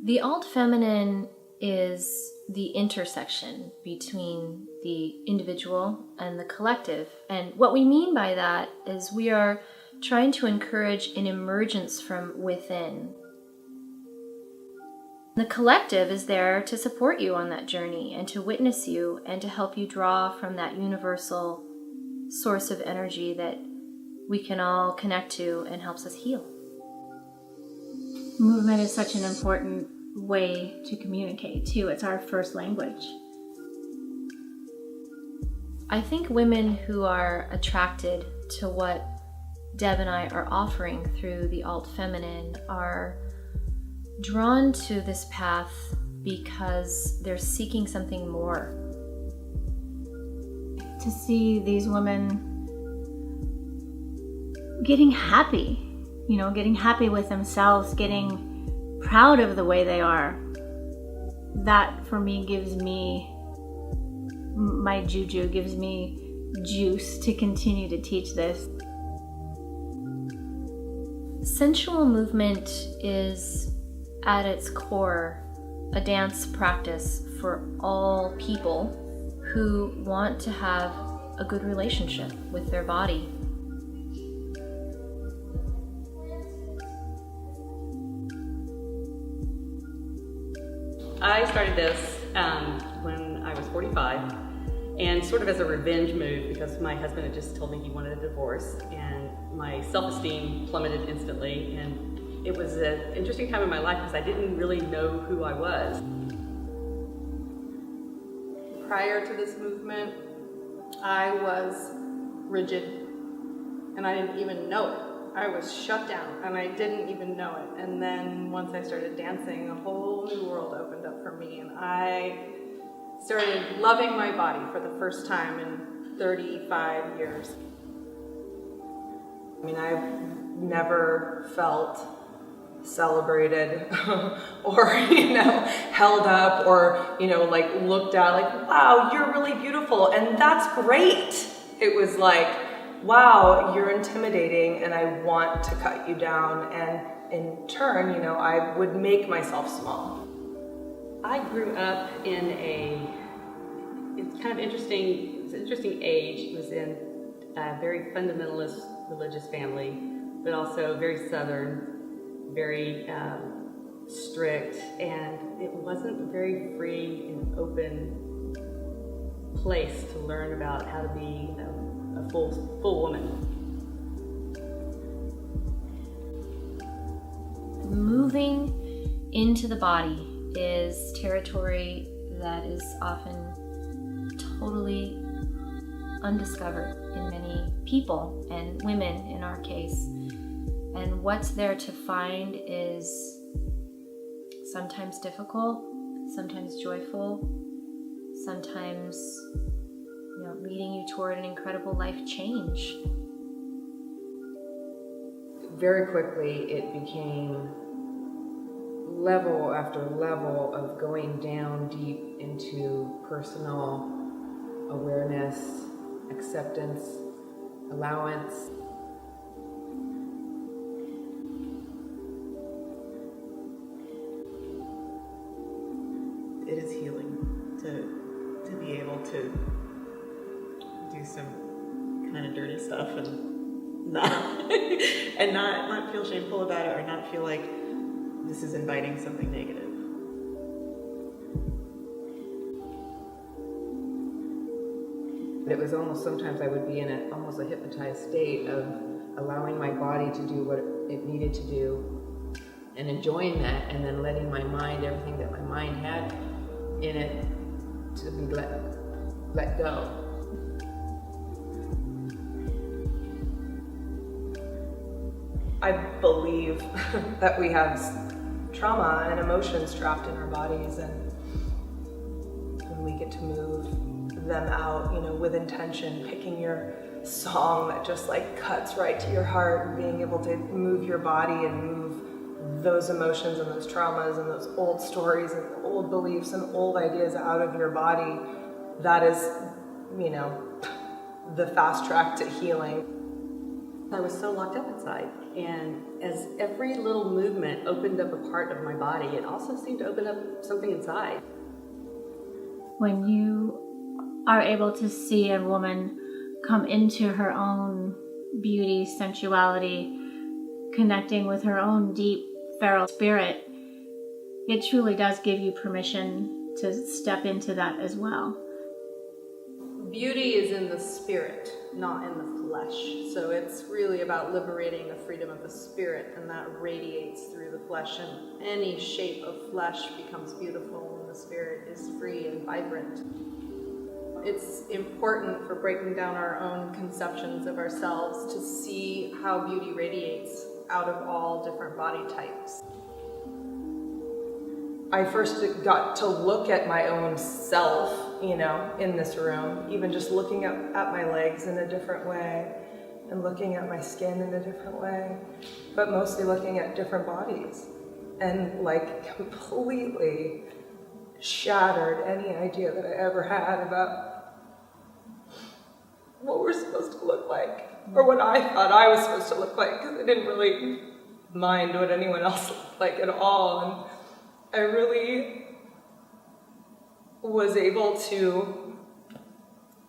The alt feminine is the intersection between the individual and the collective. And what we mean by that is we are trying to encourage an emergence from within. The collective is there to support you on that journey and to witness you and to help you draw from that universal source of energy that we can all connect to and helps us heal. Movement is such an important way to communicate too. It's our first language. I think women who are attracted to what Deb and I are offering through the alt feminine are drawn to this path because they're seeking something more. To see these women getting happy, getting happy with themselves, getting proud of the way they are, that for me gives me my juju, gives me juice to continue to teach this. Sensual movement is at its core a dance practice for all people who want to have a good relationship with their body. I started this when I was 45, and sort of as a revenge move because my husband had just told me he wanted a divorce, and my self-esteem plummeted instantly, and it was an interesting time in my life because I didn't really know who I was. Prior to this movement, I was rigid, and I didn't even know it. I was shut down, and I didn't even know it. And then once I started dancing, a whole new world opened up for me, and I started loving my body for the first time in 35 years. I mean, I've never felt celebrated or, held up or, looked at like, wow, you're really beautiful, and that's great. It was like, wow, you're intimidating and I want to cut you down. And in turn, I would make myself small. I grew up in it's kind of interesting, it's an interesting age. It was in a very fundamentalist religious family, but also very Southern, very strict, and it wasn't a very free and open place to learn about how to be a full woman. Moving into the body is territory that is often totally undiscovered in many people and women in our case. And what's there to find is sometimes difficult, sometimes joyful, sometimes leading you toward an incredible life change. Very quickly, it became level after level of going down deep into personal awareness, acceptance, allowance. It is healing to be able to do some kind of dirty stuff and not feel shameful about it, or not feel like this is inviting something negative. It was almost, sometimes I would be in almost a hypnotized state of allowing my body to do what it needed to do and enjoying that, and then letting my mind, everything that my mind had in it, to be let go. I believe that we have trauma and emotions trapped in our bodies, and when we get to move them out, with intention, picking your song that just cuts right to your heart, and being able to move your body and move those emotions and those traumas and those old stories and old beliefs and old ideas out of your body, that is, the fast track to healing. I was so locked up inside, and as every little movement opened up a part of my body, it also seemed to open up something inside. When you are able to see a woman come into her own beauty, sensuality, connecting with her own deep feral spirit, it truly does give you permission to step into that as well. Beauty is in the spirit, not in the flesh. So it's really about liberating the freedom of the spirit, and that radiates through the flesh. And any shape of flesh becomes beautiful when the spirit is free and vibrant. It's important for breaking down our own conceptions of ourselves to see how beauty radiates out of all different body types. I first got to look at my own self, in this room, even just looking at my legs in a different way and looking at my skin in a different way, but mostly looking at different bodies, and completely shattered any idea that I ever had about what we're supposed to look like, or what I thought I was supposed to look like, because I didn't really mind what anyone else looked like at all. And I really was able to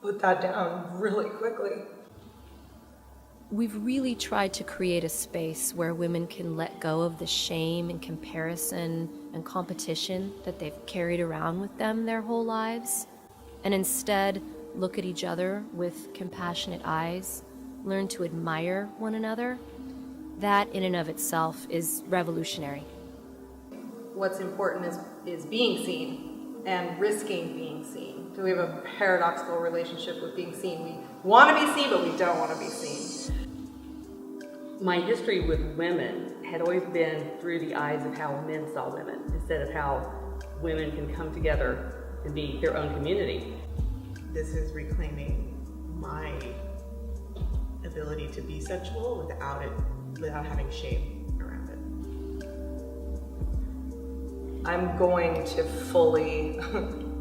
put that down really quickly. We've really tried to create a space where women can let go of the shame and comparison and competition that they've carried around with them their whole lives, and instead look at each other with compassionate eyes, learn to admire one another. That in and of itself is revolutionary. What's important is being seen and risking being seen. So we have a paradoxical relationship with being seen. We want to be seen, but we don't want to be seen. My history with women had always been through the eyes of how men saw women, instead of how women can come together and be their own community. This is reclaiming my ability to be sensual without having shame around it. I'm going to fully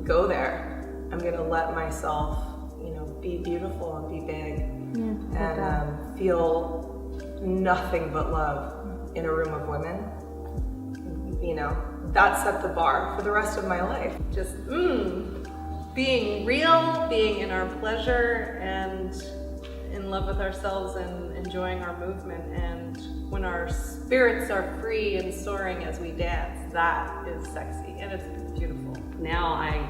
go there. I'm going to let myself, be beautiful and be big, and feel nothing but love in a room of women. That set the bar for the rest of my life. Just being real, being in our pleasure, and in love with ourselves, and enjoying our movement. And when our spirits are free and soaring as we dance, that is sexy, and it's beautiful. Now I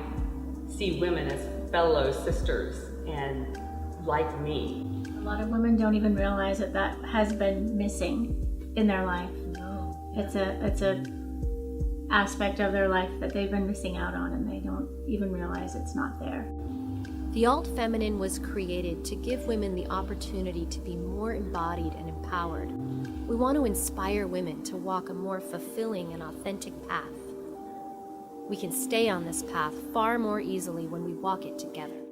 see women as fellow sisters and like me. A lot of women don't even realize that has been missing in their life. No. It's a aspect of their life that they've been missing out on, and they don't even realize it's not there. The alt feminine was created to give women the opportunity to be more embodied and empowered. We want to inspire women to walk a more fulfilling and authentic path. We can stay on this path far more easily when we walk it together.